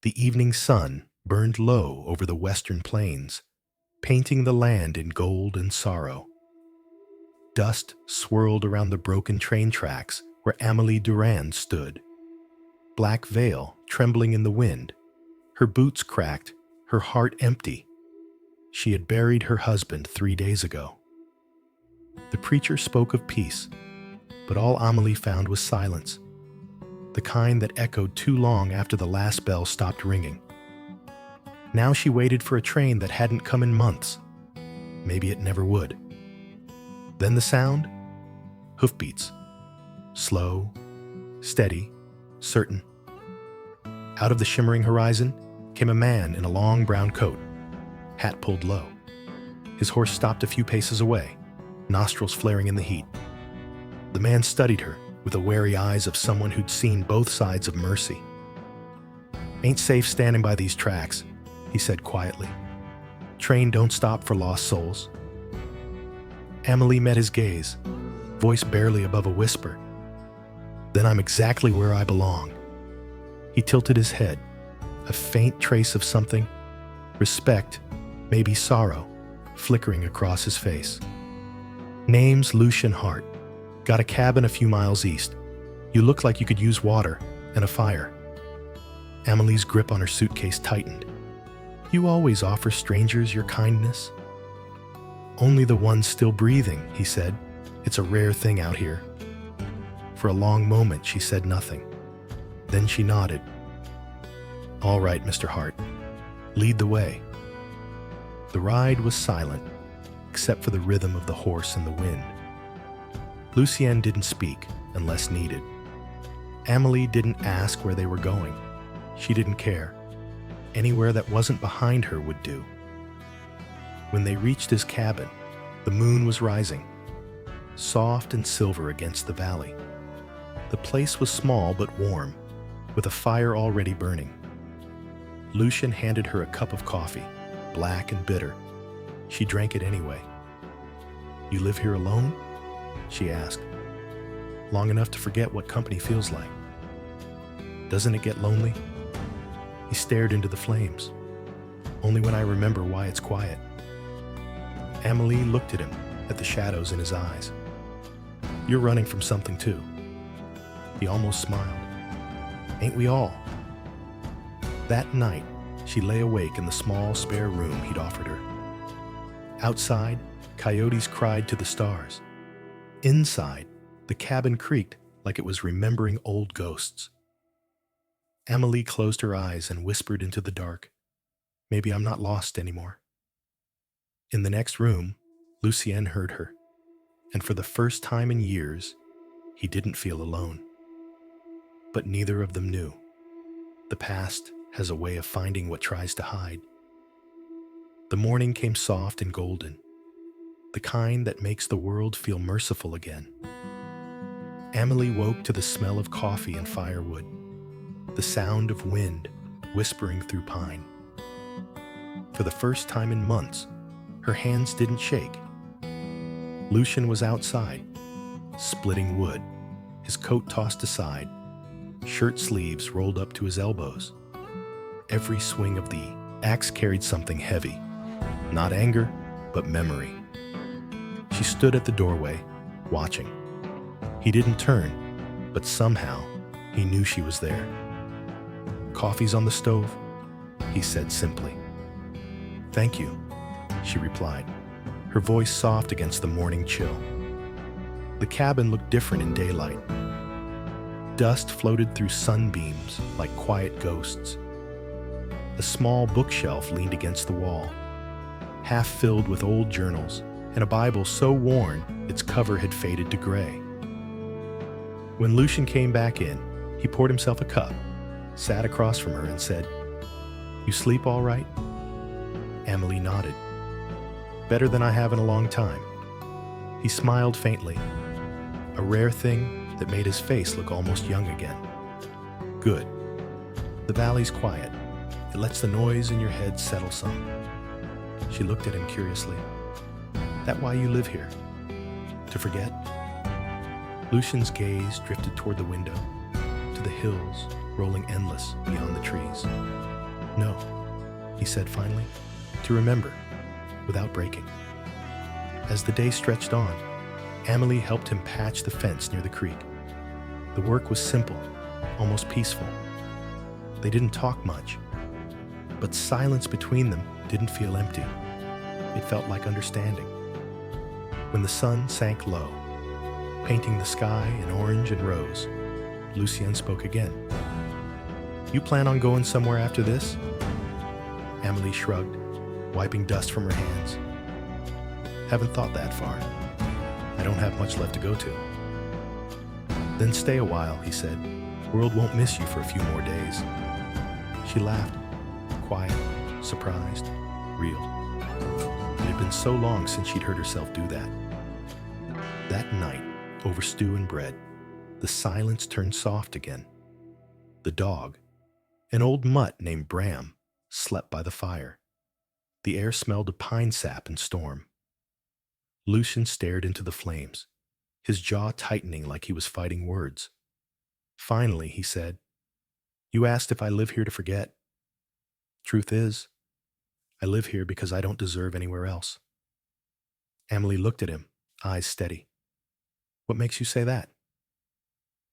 The evening sun burned low over the western plains, painting the land in gold and sorrow. Dust swirled around the broken train tracks where Amélie Durand stood. Black veil trembling in the wind, her boots cracked, her heart empty. She had buried her husband 3 days ago. The preacher spoke of peace, but all Amélie found was silence, the kind that echoed too long after the last bell stopped ringing. Now she waited for a train that hadn't come in months. Maybe it never would. Then the sound? Hoofbeats. Slow, steady, certain. Out of the shimmering horizon came a man in a long brown coat, hat pulled low. His horse stopped a few paces away, nostrils flaring in the heat. The man studied her with the wary eyes of someone who'd seen both sides of mercy. "Ain't safe standing by these tracks," he said quietly. "Train don't stop for lost souls." Amélie met his gaze, voice barely above a whisper. "Then I'm exactly where I belong." He tilted his head, a faint trace of something, respect, maybe sorrow, flickering across his face. "Name's Lucien Hart. Got a cabin a few miles east. You look like you could use water and a fire." Amélie's grip on her suitcase tightened. "You always offer strangers your kindness." "Only the ones still breathing," he said. "It's a rare thing out here." For a long moment she said nothing. Then she nodded. "All right, Mr. Hart. Lead the way." The ride was silent, except for the rhythm of the horse and the wind. Lucien didn't speak unless needed. Amélie didn't ask where they were going. She didn't care. Anywhere that wasn't behind her would do. When they reached his cabin, the moon was rising, soft and silver against the valley. The place was small but warm, with a fire already burning. Lucien handed her a cup of coffee, black and bitter. She drank it anyway. "You live here alone?" she asked. "Long enough to forget what company feels like." "Doesn't it get lonely?" He stared into the flames. "Only when I remember why it's quiet." Amélie looked at him, at the shadows in his eyes. "You're running from something too." He almost smiled. "Ain't we all?" That night, she lay awake in the small spare room he'd offered her. Outside, coyotes cried to the stars. Inside, the cabin creaked like it was remembering old ghosts. Amélie closed her eyes and whispered into the dark, "Maybe I'm not lost anymore." In the next room, Lucien heard her, and for the first time in years, he didn't feel alone. But neither of them knew. The past has a way of finding what tries to hide. The morning came soft and golden, the kind that makes the world feel merciful again. Amélie woke to the smell of coffee and firewood, the sound of wind whispering through pine. For the first time in months, her hands didn't shake. Lucien was outside, splitting wood, his coat tossed aside, shirt sleeves rolled up to his elbows. Every swing of the axe carried something heavy, not anger, but memory. She stood at the doorway, watching. He didn't turn, but somehow he knew she was there. "Coffee's on the stove," he said simply. "Thank you," she replied, her voice soft against the morning chill. The cabin looked different in daylight. Dust floated through sunbeams like quiet ghosts. A small bookshelf leaned against the wall, half filled with old journals and a Bible so worn its cover had faded to gray. When Lucien came back in, he poured himself a cup, sat across from her and said, "You sleep all right?" Amélie nodded. "Better than I have in a long time." He smiled faintly, a rare thing that made his face look almost young again. "Good. The valley's quiet. It lets the noise in your head settle some." She looked at him curiously. "That why you live here? To forget?" Lucien's gaze drifted toward the window, to the hills rolling endless beyond the trees. No, he said finally, to remember, without breaking. As the day stretched on, Amélie helped him patch the fence near the creek. The work was simple, almost peaceful. They didn't talk much, but silence between them didn't feel empty. It felt like understanding. When the sun sank low, painting the sky in orange and rose, Lucien spoke again. "You plan on going somewhere after this?" Amélie shrugged, wiping dust from her hands. "Haven't thought that far. I don't have much left to go to." "Then stay a while," he said. "World won't miss you for a few more days." She laughed, quiet, surprised, real. It had been so long since she'd heard herself do that. That night, over stew and bread, the silence turned soft again. The dog, an old mutt named Bram, slept by the fire. The air smelled of pine sap and storm. Lucien stared into the flames, his jaw tightening like he was fighting words. Finally, he said, "You asked if I live here to forget. Truth is, I live here because I don't deserve anywhere else." Amélie looked at him, eyes steady. "What makes you say that?"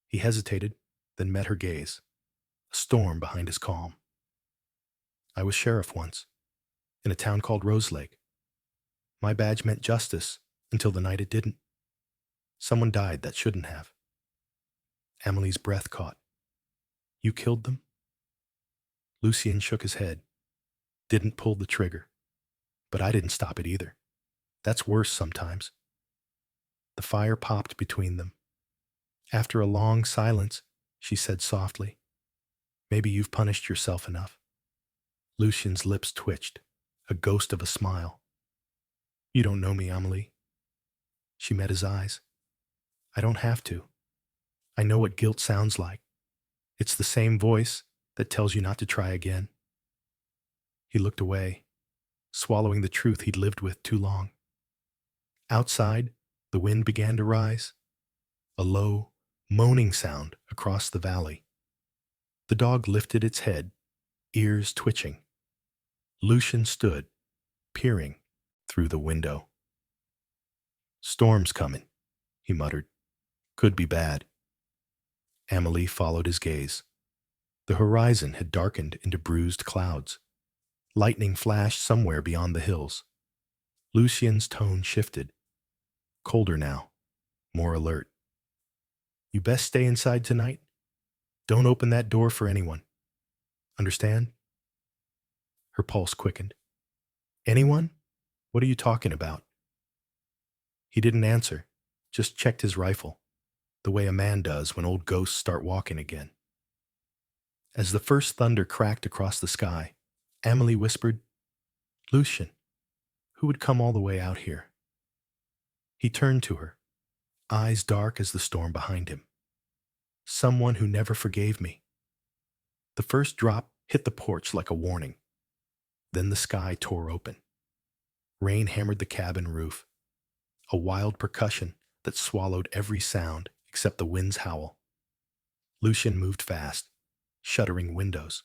He hesitated, then met her gaze, a storm behind his calm. "I was sheriff once, in a town called Roselake. My badge meant justice until the night it didn't. Someone died that shouldn't have." Amélie's breath caught. "You killed them?" Lucien shook his head, didn't pull the trigger. "But I didn't stop it either. That's worse sometimes." The fire popped between them. After a long silence, she said softly, "Maybe you've punished yourself enough." Lucien's lips twitched, a ghost of a smile. "You don't know me, Amélie." She met his eyes. "I don't have to. I know what guilt sounds like. It's the same voice that tells you not to try again." He looked away, swallowing the truth he'd lived with too long. Outside, the wind began to rise, a low, moaning sound across the valley. The dog lifted its head, ears twitching. Lucien stood, peering through the window. "Storm's coming," he muttered. "Could be bad." Amélie followed his gaze. The horizon had darkened into bruised clouds. Lightning flashed somewhere beyond the hills. Lucien's tone shifted. Colder now, more alert. "You best stay inside tonight. Don't open that door for anyone. Understand?" Her pulse quickened. "Anyone? What are you talking about?" He didn't answer, just checked his rifle, the way a man does when old ghosts start walking again. As the first thunder cracked across the sky, Amélie whispered, "Lucien, who would come all the way out here?" He turned to her, eyes dark as the storm behind him. "Someone who never forgave me." The first drop hit the porch like a warning. Then the sky tore open. Rain hammered the cabin roof, a wild percussion that swallowed every sound except the wind's howl. Lucien moved fast, shuttering windows,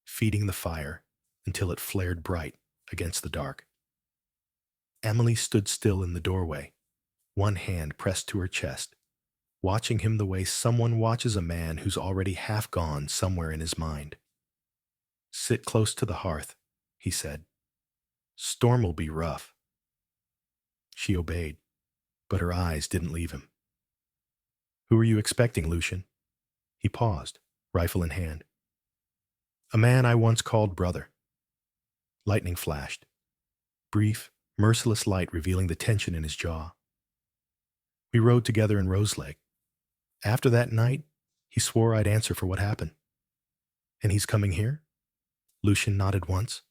feeding the fire until it flared bright against the dark. Amélie stood still in the doorway, one hand pressed to her chest, watching him the way someone watches a man who's already half gone somewhere in his mind. "Sit close to the hearth," he said. "Storm will be rough." She obeyed, but her eyes didn't leave him. "Who are you expecting, Lucien?" He paused, rifle in hand. "A man I once called brother." Lightning flashed, brief, merciless light revealing the tension in his jaw. "We rode together in Roselake. After that night, he swore I'd answer for what happened." "And he's coming here?" Lucien nodded once.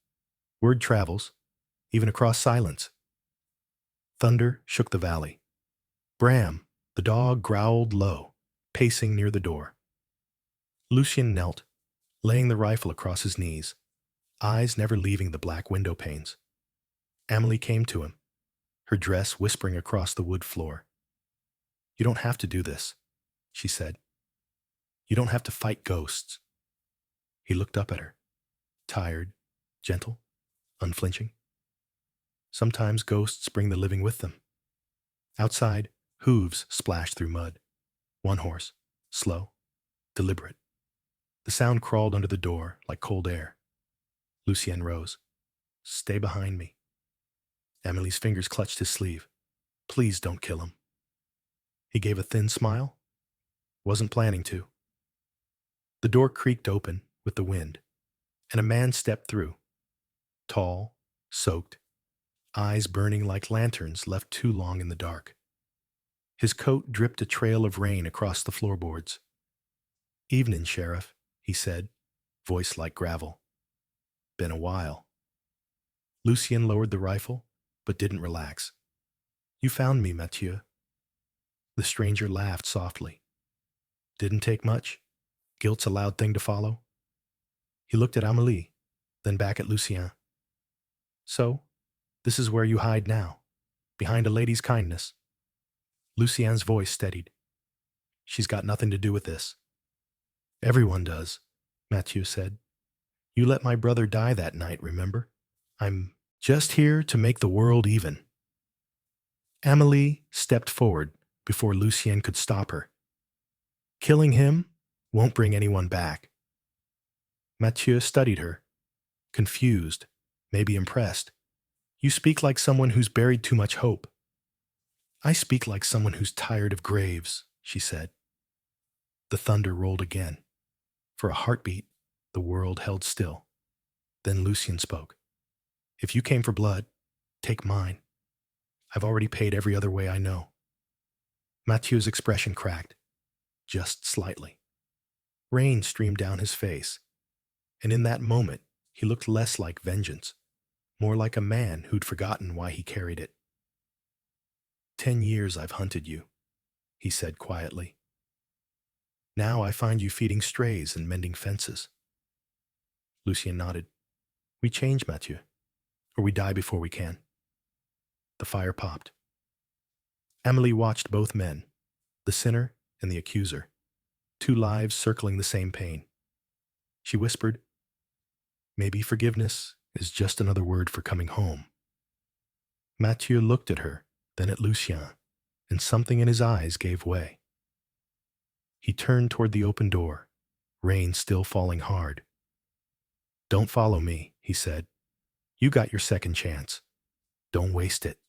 "Word travels, even across silence." Thunder shook the valley. Bram, the dog, growled low, pacing near the door. Lucien knelt, laying the rifle across his knees, eyes never leaving the black window panes. Amélie came to him, her dress whispering across the wood floor. "You don't have to do this," she said. "You don't have to fight ghosts." He looked up at her, tired, gentle, unflinching. Sometimes ghosts bring the living with them. Outside, hooves splash through mud. One horse, slow, deliberate. The sound crawled under the door like cold air. Lucien rose. "Stay behind me." Amelie's fingers clutched his sleeve. "Please don't kill him." He gave a thin smile. Wasn't planning to. The door creaked open with the wind, and a man stepped through. Tall, soaked, eyes burning like lanterns left too long in the dark. His coat dripped a trail of rain across the floorboards. "Evening, Sheriff," he said, voice like gravel. "Been a while." Lucien lowered the rifle, but didn't relax. "You found me, Matthieu." The stranger laughed softly. "Didn't take much. Guilt's a loud thing to follow." He looked at Amélie, then back at Lucien. "So, this is where you hide now, behind a lady's kindness." Lucien's voice steadied. "She's got nothing to do with this." "Everyone does," Matthieu said. "You let my brother die that night, remember? I'm just here to make the world even." Amélie stepped forward before Lucien could stop her. "Killing him won't bring anyone back." Matthieu studied her, confused, maybe impressed. "You speak like someone who's buried too much hope." "I speak like someone who's tired of graves," she said. The thunder rolled again. For a heartbeat, the world held still. Then Lucien spoke. "If you came for blood, take mine. I've already paid every other way I know." Matthieu's expression cracked, just slightly. Rain streamed down his face, and in that moment, he looked less like vengeance, more like a man who'd forgotten why he carried it. 10 years I've hunted you," he said quietly. "Now I find you feeding strays and mending fences." Lucien nodded. "We change, Matthieu, or we die before we can." The fire popped. Amélie watched both men, the sinner and the accuser, two lives circling the same pain. She whispered, "Maybe forgiveness is just another word for coming home." Matthieu looked at her, then at Lucien, and something in his eyes gave way. He turned toward the open door, rain still falling hard. "Don't follow me," he said. "You got your second chance. Don't waste it."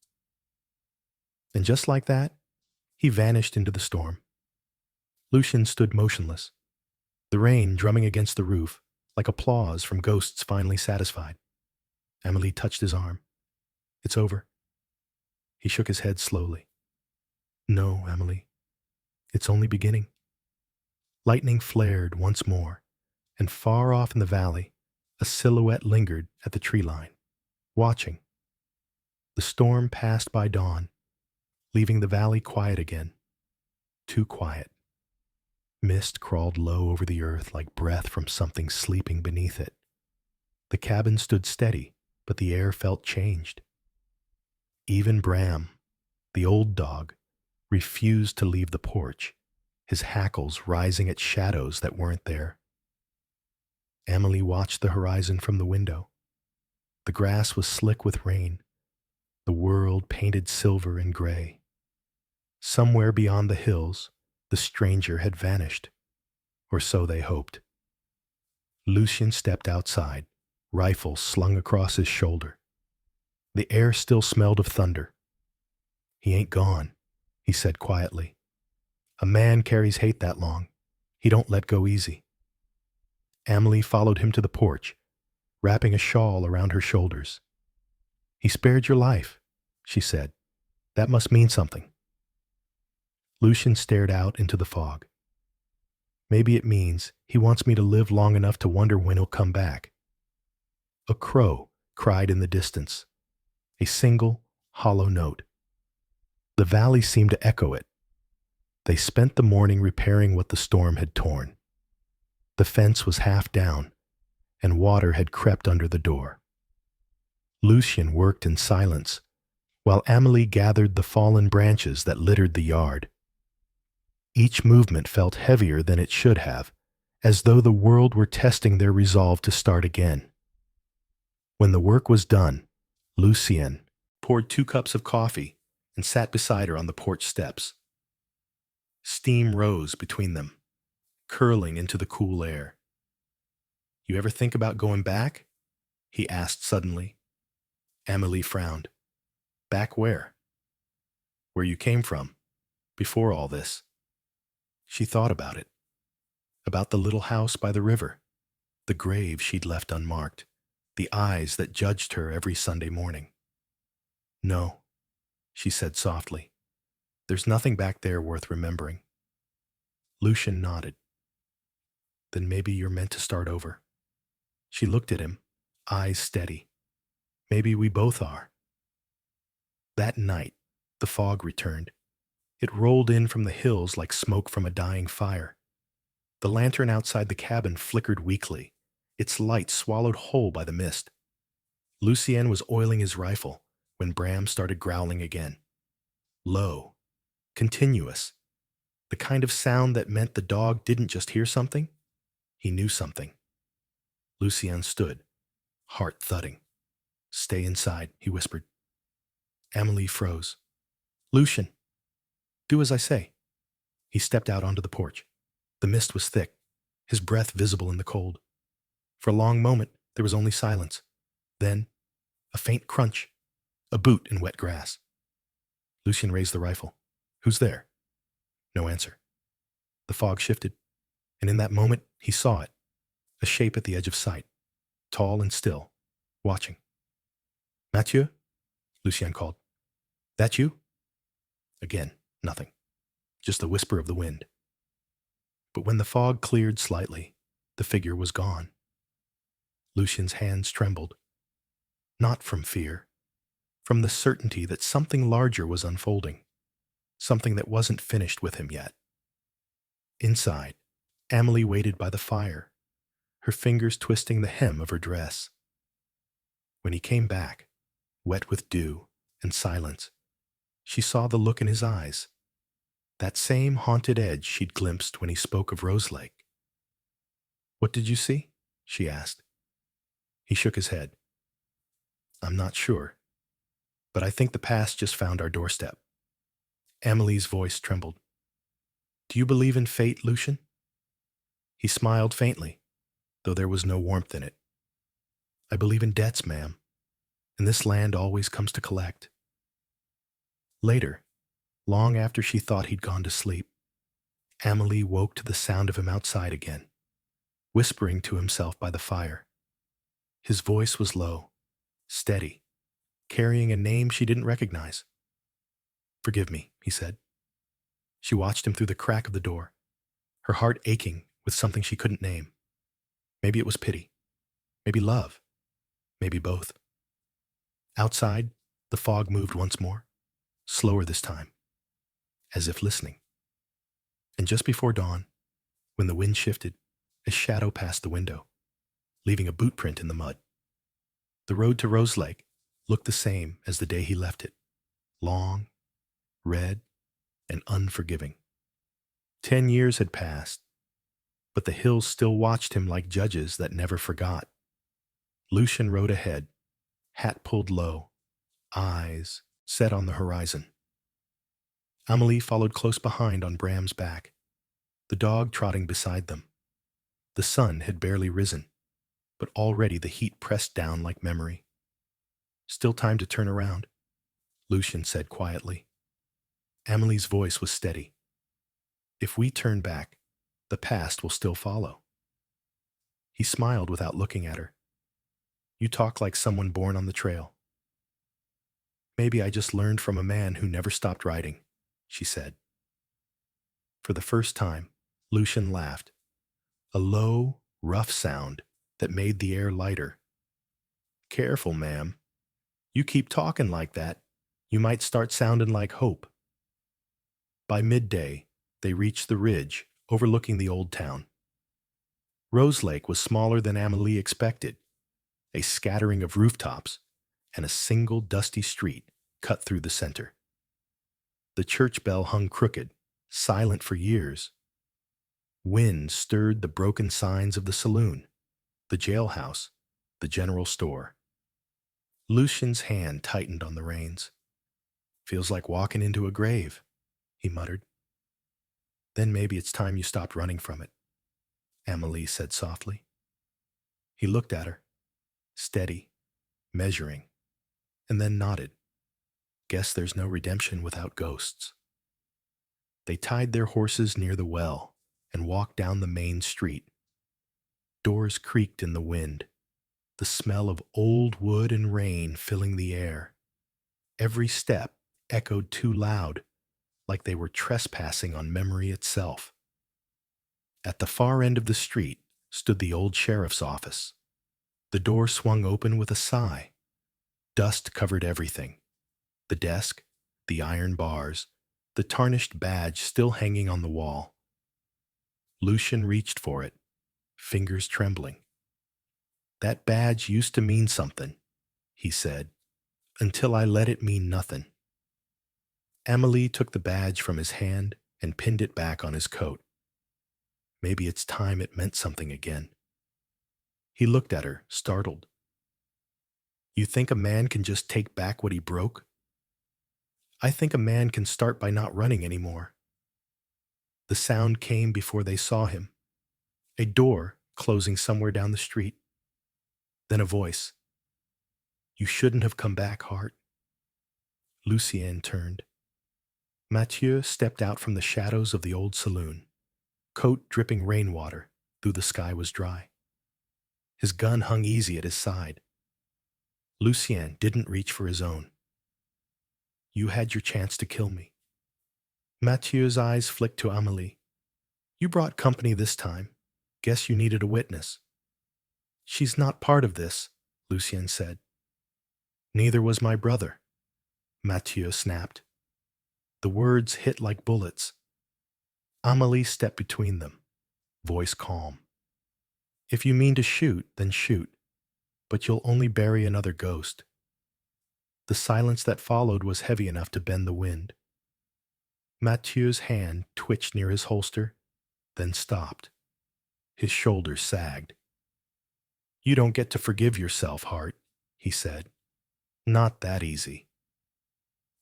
And just like that, he vanished into the storm. Lucien stood motionless, the rain drumming against the roof like applause from ghosts finally satisfied. Amélie touched his arm. "It's over." He shook his head slowly. "No, Amélie, it's only beginning." Lightning flared once more, and far off in the valley, a silhouette lingered at the tree line, watching. The storm passed by dawn, leaving the valley quiet again. Too quiet. Mist crawled low over the earth like breath from something sleeping beneath it. The cabin stood steady, but the air felt changed. Even Bram, the old dog, refused to leave the porch, his hackles rising at shadows that weren't there. Amélie watched the horizon from the window. The grass was slick with rain, the world painted silver and gray. Somewhere beyond the hills, the stranger had vanished, or so they hoped. Lucien stepped outside, rifle slung across his shoulder. The air still smelled of thunder. "He ain't gone," he said quietly. "A man carries hate that long. He don't let go easy." Amélie followed him to the porch, wrapping a shawl around her shoulders. "He spared your life," she said. "That must mean something." Lucien stared out into the fog. "Maybe it means he wants me to live long enough to wonder when he'll come back." A crow cried in the distance, a single, hollow note. The valley seemed to echo it. They spent the morning repairing what the storm had torn. The fence was half down, and water had crept under the door. Lucien worked in silence, while Amélie gathered the fallen branches that littered the yard. Each movement felt heavier than it should have, as though the world were testing their resolve to start again. When the work was done, Lucien poured 2 cups of coffee and sat beside her on the porch steps. Steam rose between them, curling into the cool air. "You ever think about going back?" he asked suddenly. Amélie frowned. "Back where?" "Where you came from, before all this." She thought about it. About the little house by the river, the grave she'd left unmarked, the eyes that judged her every Sunday morning. "No," she said softly. "There's nothing back there worth remembering." Lucien nodded. "Then maybe you're meant to start over." She looked at him, eyes steady. "Maybe we both are." That night, the fog returned. It rolled in from the hills like smoke from a dying fire. The lantern outside the cabin flickered weakly, its light swallowed whole by the mist. Lucien was oiling his rifle when Bram started growling again. Low, continuous, the kind of sound that meant the dog didn't just hear something, he knew something. Lucien stood, heart thudding. "Stay inside," he whispered. Amélie froze. "Lucien, do as I say." He stepped out onto the porch. The mist was thick, his breath visible in the cold. For a long moment, there was only silence. Then, a faint crunch, a boot in wet grass. Lucien raised the rifle. "Who's there?" No answer. The fog shifted, and in that moment, he saw it, a shape at the edge of sight, tall and still, watching. "Matthieu?" Lucien called. "That you?" Again, nothing. Just the whisper of the wind. But when the fog cleared slightly, the figure was gone. Lucien's hands trembled. Not from fear, from the certainty that something larger was unfolding, something that wasn't finished with him yet. Inside, Amélie waited by the fire, her fingers twisting the hem of her dress. When he came back, wet with dew and silence, she saw the look in his eyes, that same haunted edge she'd glimpsed when he spoke of Roselake. "What did you see?" she asked. He shook his head. "I'm not sure, but I think the past just found our doorstep." Amélie's voice trembled. "Do you believe in fate, Lucien?" He smiled faintly, though there was no warmth in it. "I believe in debts, ma'am, and this land always comes to collect." Later, long after she thought he'd gone to sleep, Amélie woke to the sound of him outside again, whispering to himself by the fire. His voice was low, steady, carrying a name she didn't recognize. "Forgive me," he said. She watched him through the crack of the door, her heart aching with something she couldn't name. Maybe it was pity, maybe love, maybe both. Outside, the fog moved once more, slower this time, as if listening. And just before dawn, when the wind shifted, a shadow passed the window, leaving a boot print in the mud. The road to Roselake looked the same as the day he left it, long, red, and unforgiving. 10 years had passed, but the hills still watched him like judges that never forgot. Lucien rode ahead, hat pulled low, eyes set on the horizon. Amélie followed close behind on Bram's back, the dog trotting beside them. The sun had barely risen, but already the heat pressed down like memory. "Still time to turn around," Lucien said quietly. Amélie's voice was steady. "If we turn back, the past will still follow." He smiled without looking at her. "You talk like someone born on the trail." "Maybe I just learned from a man who never stopped writing," she said. For the first time, Lucien laughed, a low, rough sound that made the air lighter. "Careful, ma'am. You keep talking like that, you might start sounding like hope." By midday, they reached the ridge overlooking the old town. Roselake was smaller than Amélie expected, a scattering of rooftops and a single dusty street cut through the center. The church bell hung crooked, silent for years. Wind stirred the broken signs of the saloon, the jailhouse, the general store. Lucian's hand tightened on the reins. Feels like walking into a grave, he muttered. Then maybe it's time you stopped running from it, Amélie said softly. He looked at her, steady, measuring, and then nodded. Guess there's no redemption without ghosts. They tied their horses near the well and walked down the main street. Doors creaked in the wind, the smell of old wood and rain filling the air. Every step echoed too loud, like they were trespassing on memory itself. At the far end of the street stood the old sheriff's office. The door swung open with a sigh. Dust covered everything. The desk, the iron bars, the tarnished badge still hanging on the wall. Lucien reached for it, fingers trembling. That badge used to mean something, he said, until I let it mean nothing. Amélie took the badge from his hand and pinned it back on his coat. Maybe it's time it meant something again. He looked at her, startled. You think a man can just take back what he broke? I think a man can start by not running anymore. The sound came before they saw him. A door closing somewhere down the street. Then a voice. You shouldn't have come back, Hart. Lucien turned. Matthieu stepped out from the shadows of the old saloon, coat dripping rainwater, though the sky was dry. His gun hung easy at his side. Lucien didn't reach for his own. You had your chance to kill me. Matthieu's eyes flicked to Amélie. You brought company this time. Guess you needed a witness. She's not part of this, Lucien said. Neither was my brother, Matthieu snapped. The words hit like bullets. Amélie stepped between them, voice calm. If you mean to shoot, then shoot, but you'll only bury another ghost. The silence that followed was heavy enough to bend the wind. Matthieu's hand twitched near his holster, then stopped. His shoulders sagged. You don't get to forgive yourself, Hart, he said. Not that easy.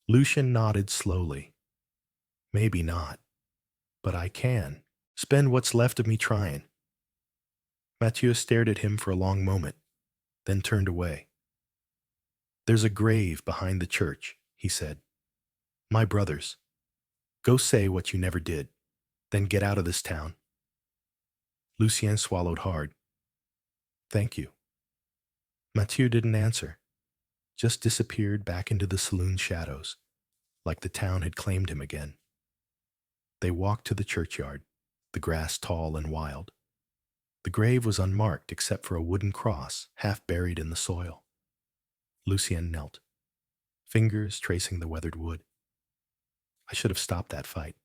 Lucien nodded slowly. Maybe not, but I can. Spend what's left of me trying. Matthieu stared at him for a long moment, then turned away. There's a grave behind the church, he said. My brother's. Go say what you never did, then get out of this town. Lucien swallowed hard. Thank you. Matthieu didn't answer, just disappeared back into the saloon shadows, like the town had claimed him again. They walked to the churchyard, the grass tall and wild. The grave was unmarked except for a wooden cross half buried in the soil. Lucien knelt, fingers tracing the weathered wood. I should have stopped that fight,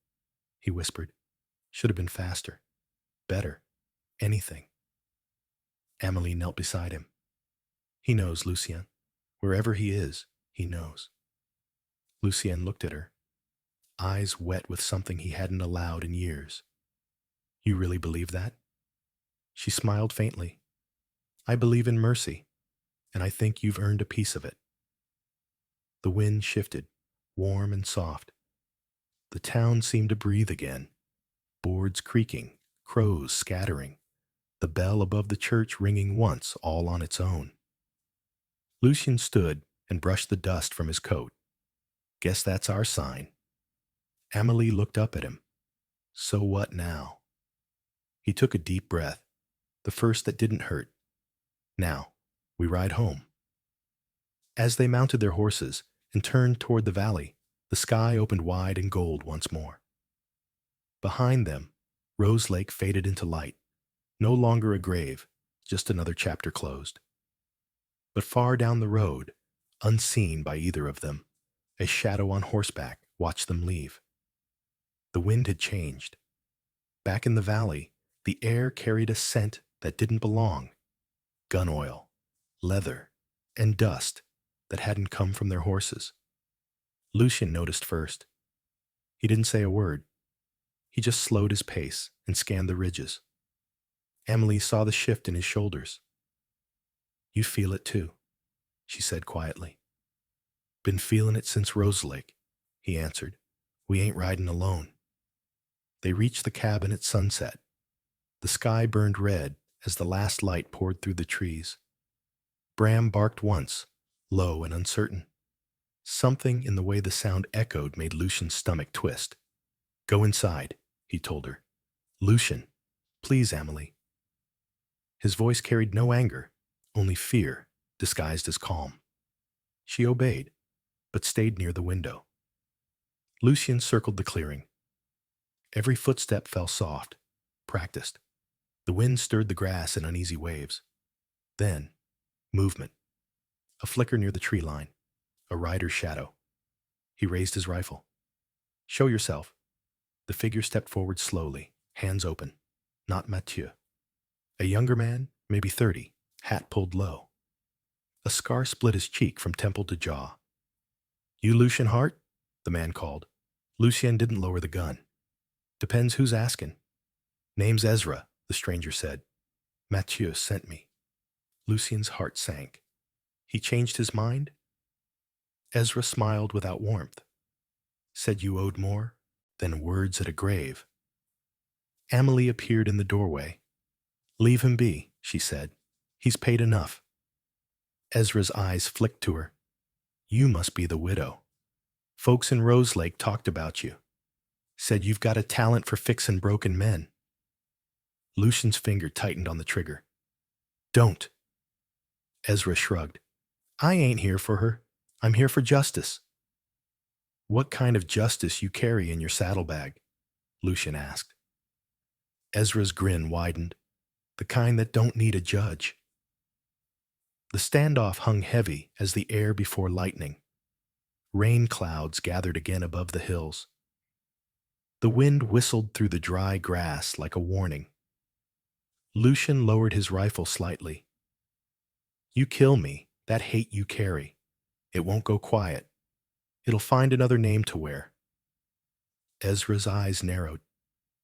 he whispered. Should have been faster, better, anything. Amélie knelt beside him. He knows, Lucien. Wherever he is, he knows. Lucien looked at her, eyes wet with something he hadn't allowed in years. You really believe that? She smiled faintly. I believe in mercy, and I think you've earned a piece of it. The wind shifted, warm and soft. The town seemed to breathe again, boards creaking, crows scattering, the bell above the church ringing once all on its own. Lucien stood and brushed the dust from his coat. Guess that's our sign. Amélie looked up at him. So what now? He took a deep breath, the first that didn't hurt. Now, we ride home. As they mounted their horses and turned toward the valley, the sky opened wide and gold once more. Behind them, Roselake faded into light, no longer a grave, just another chapter closed. But far down the road, unseen by either of them, a shadow on horseback watched them leave. The wind had changed. Back in the valley, the air carried a scent that didn't belong. Gun oil, leather, and dust that hadn't come from their horses. Lucien noticed first. He didn't say a word. He just slowed his pace and scanned the ridges. Amélie saw the shift in his shoulders. You feel it too, she said quietly. Been feeling it since Roselake, he answered. We ain't riding alone. They reached the cabin at sunset. The sky burned red as the last light poured through the trees. Bram barked once, low and uncertain. Something in the way the sound echoed made Lucian's stomach twist. Go inside, he told her. Lucien, please, Amélie. His voice carried no anger, only fear, disguised as calm. She obeyed, but stayed near the window. Lucien circled the clearing. Every footstep fell soft, practiced. The wind stirred the grass in uneasy waves. Then, movement. A flicker near the tree line. A rider's shadow. He raised his rifle. Show yourself. The figure stepped forward slowly, hands open. Not Matthieu. A younger man, maybe 30, hat pulled low. A scar split his cheek from temple to jaw. You Lucien Hart? The man called. Lucien didn't lower the gun. Depends who's asking. Name's Ezra, the stranger said. Matthieu sent me. Lucien's heart sank. He changed his mind? Ezra smiled without warmth. Said you owed more than words at a grave. Amélie appeared in the doorway. Leave him be, she said. He's paid enough. Ezra's eyes flicked to her. You must be the widow. Folks in Roselake talked about you. Said you've got a talent for fixin' broken men. Lucien's finger tightened on the trigger. Don't. Ezra shrugged. I ain't here for her. I'm here for justice. What kind of justice you carry in your saddlebag? Lucien asked. Ezra's grin widened. The kind that don't need a judge. The standoff hung heavy as the air before lightning. Rain clouds gathered again above the hills. The wind whistled through the dry grass like a warning. Lucien lowered his rifle slightly. You kill me, that hate you carry. It won't go quiet. It'll find another name to wear. Ezra's eyes narrowed.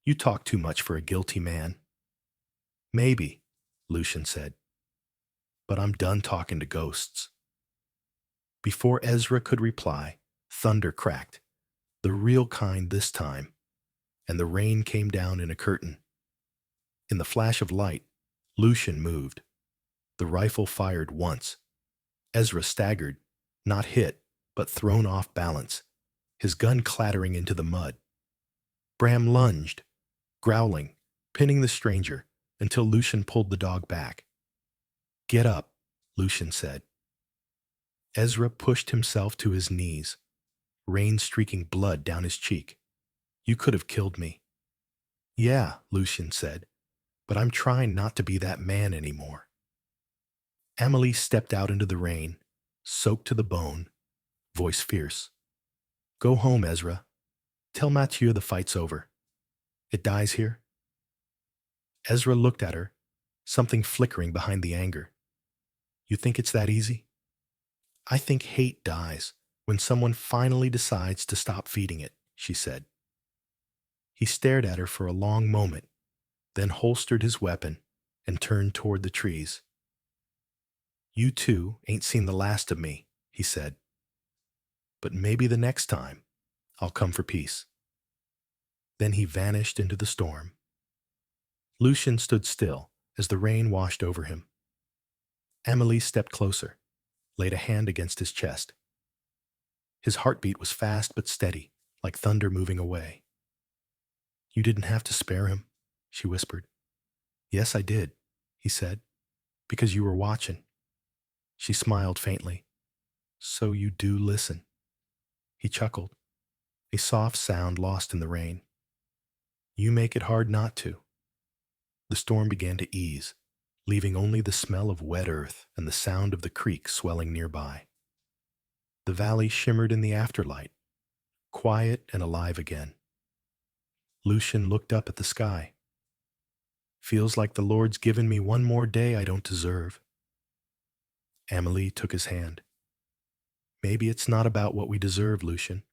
You talk too much for a guilty man. Maybe, Lucien said. But I'm done talking to ghosts. Before Ezra could reply, thunder cracked, the real kind this time, and the rain came down in a curtain. In the flash of light, Lucien moved. The rifle fired once. Ezra staggered, not hit, but thrown off balance, his gun clattering into the mud. Bram lunged, growling, pinning the stranger, until Lucien pulled the dog back. Get up, Lucien said. Ezra pushed himself to his knees, rain streaking blood down his cheek. You could have killed me. Yeah, Lucien said, but I'm trying not to be that man anymore. Amélie stepped out into the rain, soaked to the bone, voice fierce. Go home, Ezra. Tell Matthieu the fight's over. It dies here. Ezra looked at her, something flickering behind the anger. You think it's that easy? I think hate dies when someone finally decides to stop feeding it, she said. He stared at her for a long moment, then holstered his weapon and turned toward the trees. You two ain't seen the last of me, he said. But maybe the next time I'll come for peace. Then he vanished into the storm. Lucien stood still as the rain washed over him. Amélie stepped closer, laid a hand against his chest. His heartbeat was fast but steady, like thunder moving away. You didn't have to spare him, she whispered. Yes, I did, he said, because you were watching. She smiled faintly. So you do listen. He chuckled, a soft sound lost in the rain. You make it hard not to. The storm began to ease, leaving only the smell of wet earth and the sound of the creek swelling nearby. The valley shimmered in the afterlight, quiet and alive again. Lucien looked up at the sky. Feels like the Lord's given me one more day I don't deserve. Amélie took his hand. Maybe it's not about what we deserve, Lucien.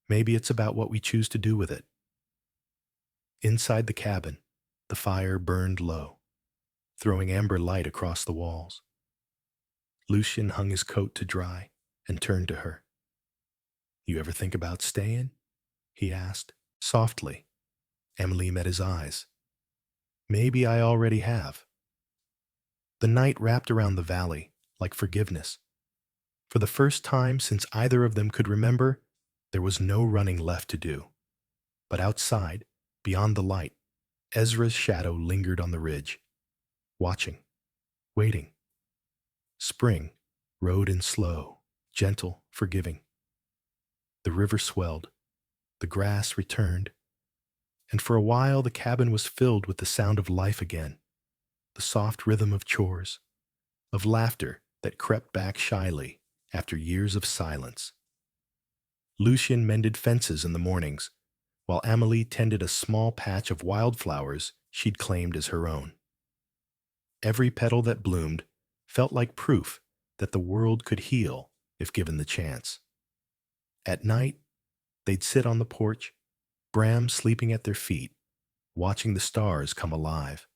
Maybe it's about what we choose to do with it. Inside the cabin, the fire burned low, throwing amber light across the walls. Lucien hung his coat to dry and turned to her. "You ever think about staying?" he asked, softly. Amélie met his eyes. "Maybe I already have." The night wrapped around the valley like forgiveness. For the first time since either of them could remember, there was no running left to do. But outside, beyond the light, Ezra's shadow lingered on the ridge, watching, waiting. Spring rode in slow, gentle, forgiving. The river swelled, the grass returned, and for a while the cabin was filled with the sound of life again, the soft rhythm of chores, of laughter that crept back shyly after years of silence. Lucien mended fences in the mornings, while Amélie tended a small patch of wildflowers she'd claimed as her own. Every petal that bloomed felt like proof that the world could heal if given the chance. At night, they'd sit on the porch, Bram sleeping at their feet, watching the stars come alive.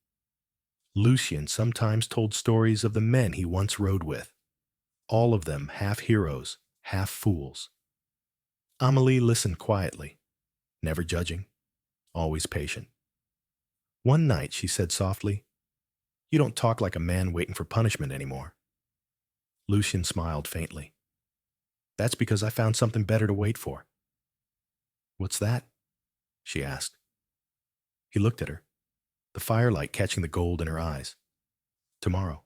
Lucien sometimes told stories of the men he once rode with, all of them half heroes, half fools. Amélie listened quietly, never judging, always patient. One night she said softly, "You don't talk like a man waiting for punishment anymore." Lucien smiled faintly. "That's because I found something better to wait for." "What's that?" she asked. He looked at her, the firelight catching the gold in her eyes. "Tomorrow.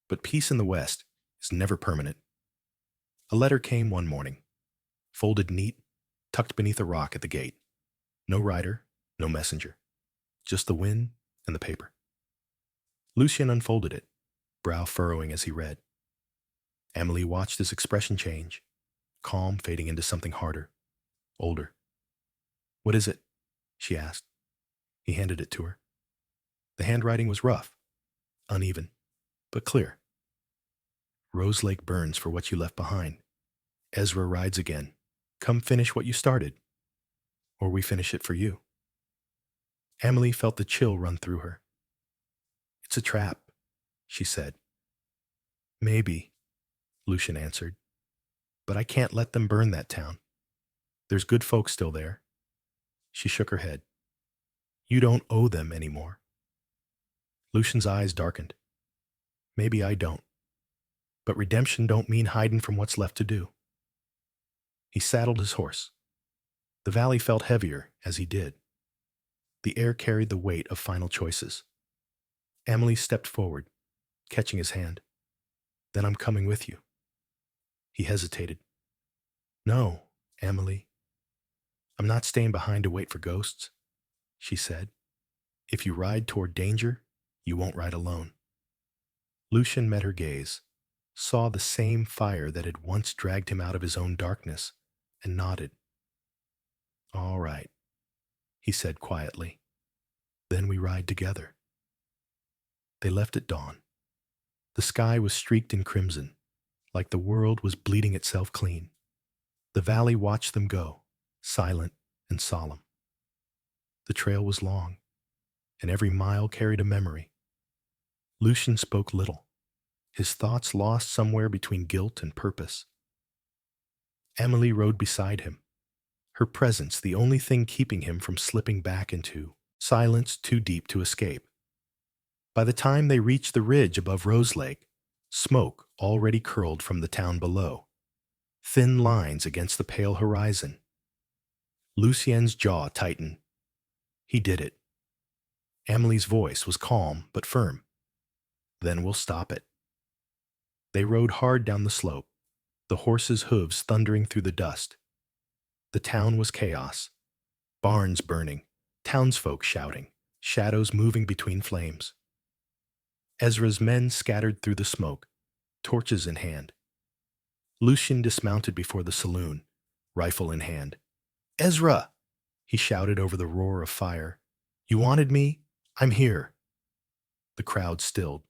But peace in the West is never permanent." A letter came one morning, folded neat, tucked beneath a rock at the gate. No writer, no messenger, just the wind and the paper. Lucien unfolded it, brow furrowing as he read. Amélie watched his expression change, calm fading into something harder, older. "What is it?" she asked. He handed it to her. The handwriting was rough, uneven, but clear. "Roselake burns for what you left behind. Ezra rides again. Come finish what you started. Or we finish it for you." Amélie felt the chill run through her. "It's a trap," she said. "Maybe," Lucien answered. "But I can't let them burn that town. There's good folks still there." She shook her head. "You don't owe them anymore." Lucien's eyes darkened. "Maybe I don't. But redemption don't mean hiding from what's left to do." He saddled his horse. The valley felt heavier as he did. The air carried the weight of final choices. Amélie stepped forward, catching his hand. "Then I'm coming with you." He hesitated. "No, Amélie. I'm not staying behind to wait for ghosts," she said. "If you ride toward danger, you won't ride alone." Lucien met her gaze, saw the same fire that had once dragged him out of his own darkness, and nodded. "All right," he said quietly. "Then we ride together." They left at dawn. The sky was streaked in crimson, like the world was bleeding itself clean. The valley watched them go, silent and solemn. The trail was long, and every mile carried a memory. Lucien spoke little, his thoughts lost somewhere between guilt and purpose. Amélie rode beside him, her presence the only thing keeping him from slipping back into silence too deep to escape. By the time they reached the ridge above Roselake, smoke already curled from the town below, thin lines against the pale horizon. Lucien's jaw tightened. He did it. Amelie's voice was calm but firm. "Then we'll stop it." They rode hard down the slope, the horses' hooves thundering through the dust. The town was chaos. Barns burning, townsfolk shouting, shadows moving between flames. Ezra's men scattered through the smoke, torches in hand. Lucien dismounted before the saloon, rifle in hand. "Ezra!" he shouted over the roar of fire. "You wanted me? I'm here." The crowd stilled.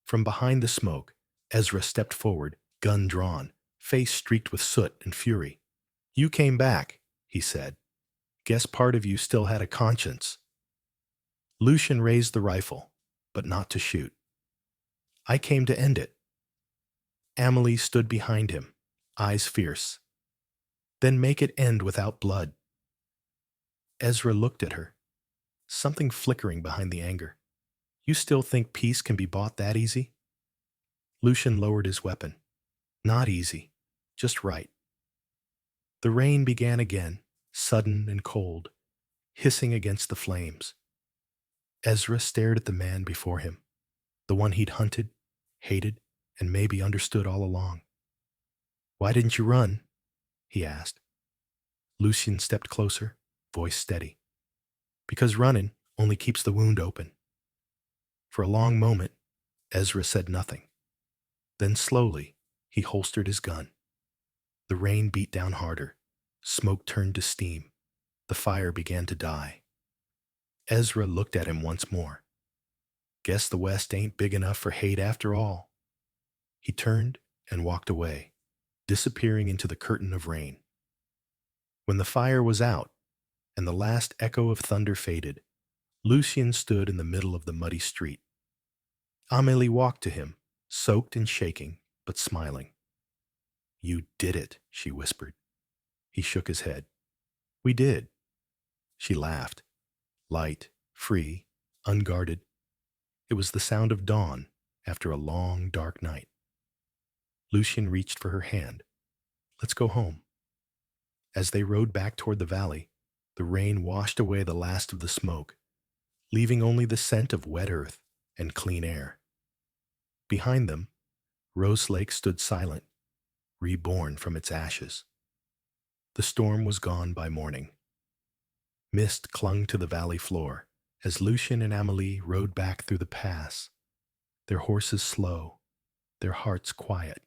From behind the smoke, Ezra stepped forward, gun drawn, face streaked with soot and fury. "You came back," he said. "Guess part of you still had a conscience." Lucien raised the rifle, but not to shoot. "I came to end it. Amélie stood behind him, eyes fierce. Then make it end without blood. Ezra looked at her, something flickering behind the anger. You still think peace can be bought that easy? Lucien lowered his weapon. Not easy, just right. The rain began again, sudden and cold, hissing against the flames. Ezra stared at the man before him, the one he'd hunted, hated, and maybe understood all along. Why didn't you run? He asked. Lucien stepped closer, voice steady. Because running only keeps the wound open. For a long moment, Ezra said nothing. Then slowly, he holstered his gun. The rain beat down harder. Smoke turned to steam. The fire began to die. Ezra looked at him once more. Guess the West ain't big enough for hate after all. He turned and walked away, disappearing into the curtain of rain. When the fire was out and the last echo of thunder faded, Lucien stood in the middle of the muddy street. Amélie walked to him, soaked and shaking, but smiling. You did it, she whispered. He shook his head. We did. She laughed. Light, free, unguarded. It was the sound of dawn after a long, dark night. Lucien reached for her hand. Let's go home. As they rode back toward the valley, the rain washed away the last of the smoke, leaving only the scent of wet earth and clean air. Behind them, Roselake stood silent, reborn from its ashes. The storm was gone by morning. Mist clung to the valley floor as Lucien and Amélie rode back through the pass, their horses slow, their hearts quiet.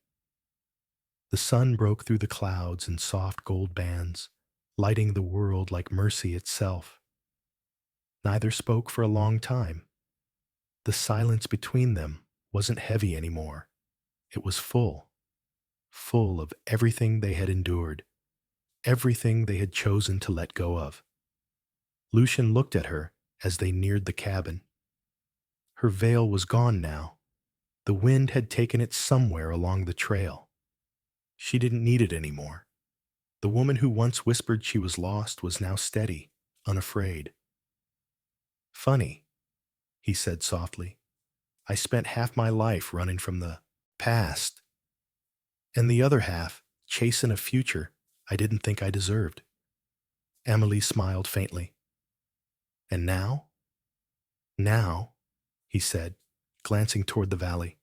The sun broke through the clouds in soft gold bands, lighting the world like mercy itself. Neither spoke for a long time. The silence between them wasn't heavy anymore. It was full of everything they had endured, everything they had chosen to let go of. Lucien looked at her as they neared the cabin. Her veil was gone now. The wind had taken it somewhere along the trail. She didn't need it anymore. The woman who once whispered she was lost was now steady, unafraid. Funny, he said softly. I spent half my life running from the past, and the other half chasing a future I didn't think I deserved. Amélie smiled faintly. And now? Now, he said, glancing toward the valley.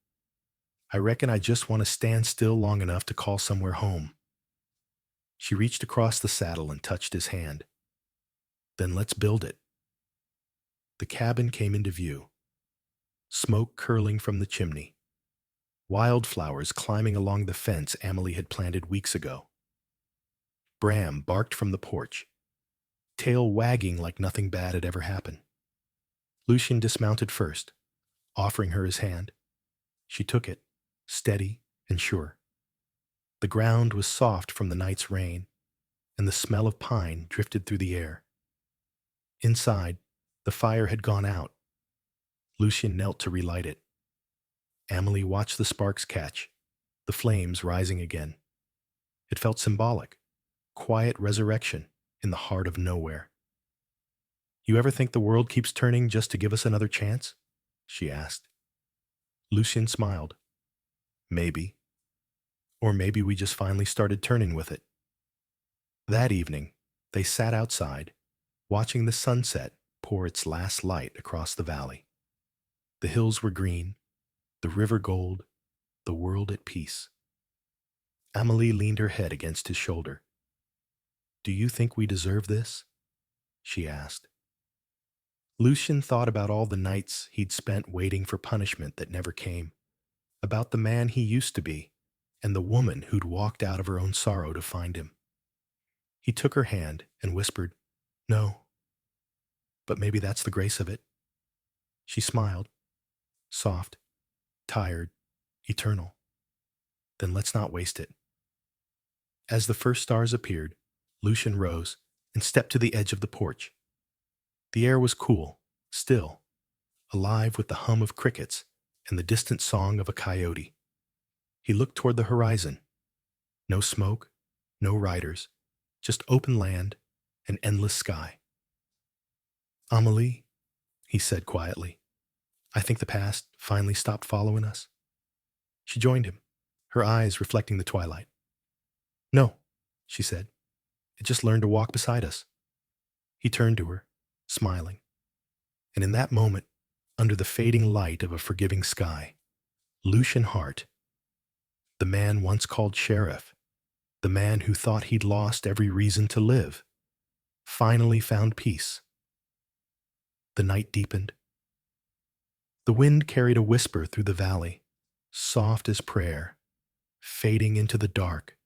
I reckon I just want to stand still long enough to call somewhere home. She reached across the saddle and touched his hand. Then let's build it. The cabin came into view, smoke curling from the chimney, wildflowers climbing along the fence Amélie had planted weeks ago. Bram barked from the porch, tail wagging like nothing bad had ever happened. Lucien dismounted first, offering her his hand. She took it, steady and sure. The ground was soft from the night's rain, and the smell of pine drifted through the air. Inside, the fire had gone out. Lucien knelt to relight it. Amélie watched the sparks catch, the flames rising again. It felt symbolic, quiet resurrection in the heart of nowhere. You ever think the world keeps turning just to give us another chance? She asked. Lucien smiled. Maybe. Or maybe we just finally started turning with it. That evening, they sat outside, watching the sunset pour its last light across the valley. The hills were green, the river gold, the world at peace. Amélie leaned her head against his shoulder. Do you think we deserve this? She asked. Lucien thought about all the nights he'd spent waiting for punishment that never came, about the man he used to be, and the woman who'd walked out of her own sorrow to find him. He took her hand and whispered, No, but maybe that's the grace of it. She smiled, soft, tired, eternal. Then let's not waste it. As the first stars appeared, Lucien rose and stepped to the edge of the porch. The air was cool, still, alive with the hum of crickets and the distant song of a coyote. He looked toward the horizon. No smoke, no riders, just open land and endless sky. Amélie, he said quietly, I think the past finally stopped following us. She joined him, her eyes reflecting the twilight. No, she said. It just learned to walk beside us. He turned to her, smiling. And in that moment, under the fading light of a forgiving sky, Lucien Hart, the man once called sheriff, the man who thought he'd lost every reason to live, finally found peace. The night deepened. The wind carried a whisper through the valley, soft as prayer, fading into the dark